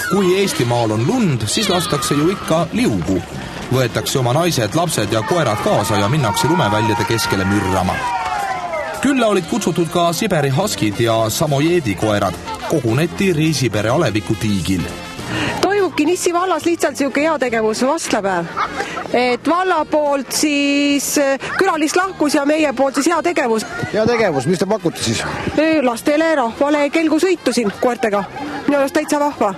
Kui Eestimaal on lund, siis lastakse ju ikka liugu. Võetakse oma naised, lapsed ja koerad kaasa ja minnakse lumeväljade keskele mürrama. Külla olid kutsutud ka Siberi Huskid ja Samojeedi koerad. Koguneti Riisipere Aleviku tiigil. Toimubki Nissi vallas lihtsalt siuke heategevus vastlapäev. Et valla poolt siis külalist lahkus ja meie poolt siis heategevus. Heategevus, mis te pakute siis? Lastele rahvale kelgu sõitu siin koertega. Minu arust täitsa vahva.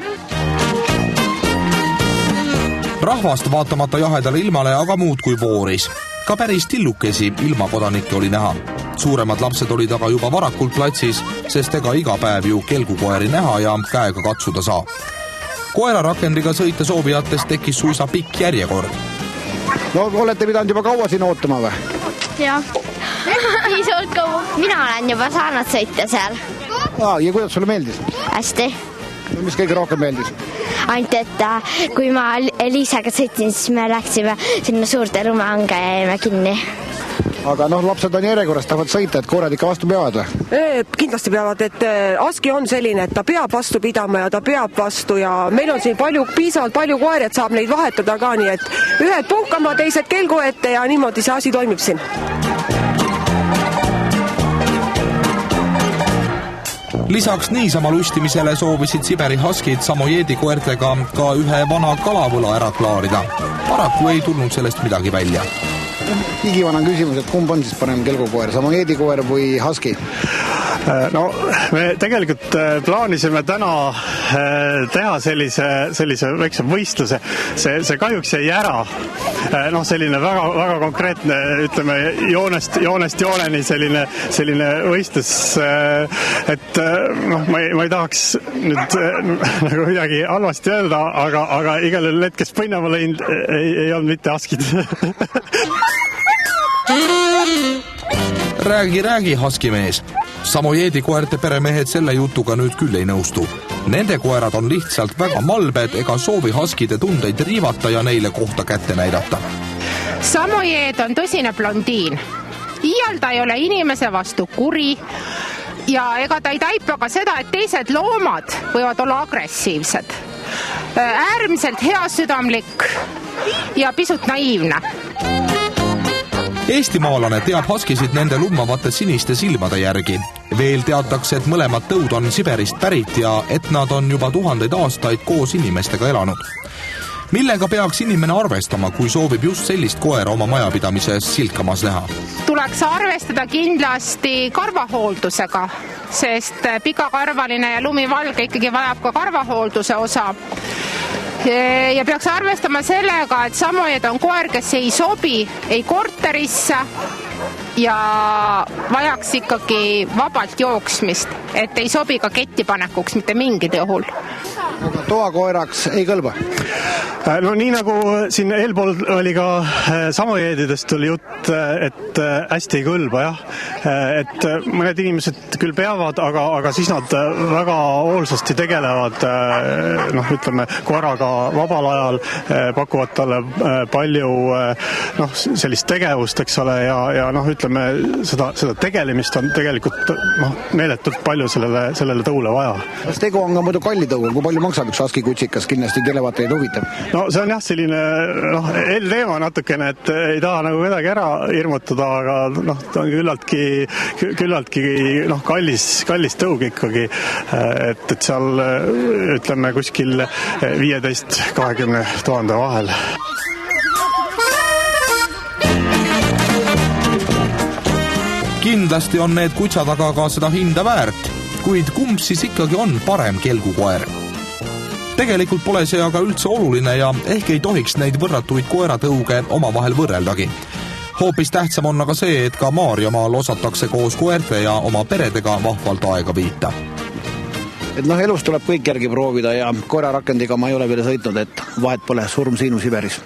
Rahvast vaatamata jahedale ilmale aga muud kui vooris. Ka päris tillukesi ilmakodanikke oli näha. Suuremad lapsed olid aga juba varakult platsis, sest ega iga päev ju kelgukoeri näha ja käega katsuda saa. Koerarakendiga sõita soovijatest tekkis suisa pikk järjekord. No olete pidanud juba kaua siin ootama või? Jah, piisavalt kaua. Mina olen juba saanud sõita seal. Ja kuidas sulle meeldis? Hästi. Mis kõige rohkem meeldis? Ainult, et kui ma Eliisaga sõitsin, siis me läksime sinna suurte lumehange ja jäime kinni. Aga lapsed on järjekorras, tahavad sõita, et koerad ikka vastu peavad või? Kindlasti peavad, et Aski on selline, et ta peab vastu pidama ja ta peab vastu ja meil on siin piisavalt palju koeri, et saab neid vahetada ka, nii et ühed puhkama, teised kelgu ette ja niimoodi see asi toimib siin. Lisaks niisama lustimisele soovisid Siberi Huskid Samojeedi koertega ka ühe vana kalavõla ära klaarida. Paraku ei tulnud sellest midagi välja. Igivana küsimus, et kumb on siis parem kelgukoer, Samojeedi koer või Husky? No, me tegelikult plaanisime täna teha sellise väikse võistluse. See kahjuks jäi ära. Selline väga konkreetne, ütleme, joonest jooneni selline võistlus, et ma ei tahaks nüüd nagu midagi halvasti öelda, aga igal juhul kes põnnama lõin, ei olnud mitte Huskid. Räägi, Husky mees. Samojeedi koerte peremehed selle jutuga nüüd küll ei nõustu. Nende koerad on lihtsalt väga malbed ega soovi Huskide tundeid riivata ja neile kohta kätte näidata. Samojed on tõsine blondiin. Iial ta ei ole inimese vastu kuri ja ega ta ei taipa ka seda, et teised loomad võivad olla agressiivsed. Äärmiselt heasüdamlik ja pisut naiivne. Eestimaalane teab Huskisid nende lummavate siniste silmade järgi. Veel teatakse, et mõlemad tõud on Siberist pärit ja et nad on juba 1000 aastaid koos inimestega elanud. Millega peaks inimene arvestama, kui soovib just sellist koera oma majapidamises silkamas näha? Tuleks arvestada kindlasti karvahooldusega, sest pikakarvaline ja lumivalge ikkagi vajab ka karvahoolduse osa. Ja peaks arvestama sellega, et Samojed on koer, kes ei sobi ei korterisse ja vajaks ikkagi vabalt jooksmist, et ei sobi ka kettipanekuks mitte mingid juhul. Aga toakoeraks ei kõlba? No nii nagu siin eelpool oli ka Samojeedidest oli jutt, et hästi ei kõlba, jah. Et mõned inimesed küll peavad, aga siis nad väga hoolsasti tegelevad, ütleme, koeraga vabal ajal, pakuvad talle palju sellist tegevust, eks ole, ja ütleme, seda tegelemist on tegelikult meeletult palju sellele tõule vaja. Kas tegu on ka muidu kalli tõu, kui palju maksab üks Husky kutsikas, kindlasti televaatajaid huvitab? No see on jah selline eelteema natukene, et ei taha nagu midagi ära hirmutada, aga ta on küllaltki kallis tõug ikkagi, et seal ütleme kuskil 15-20 000 vahel. Kindlasti on need kutsad aga ka seda hinda väärt, kuid kumb siis ikkagi on parem kelgukoer? Tegelikult pole see aga üldse oluline ja ehk ei tohiks neid võrratuid koeratõuge omavahel võrreldagi. Hoopis tähtsam on aga see, et ka Maarjamaal osatakse koos koerte ja oma peredega vahvalt aega viita. Et elus tuleb kõik järgi proovida ja koerarakendiga ma ei ole veel sõitnud, et vahet pole, surm siinu Siberis.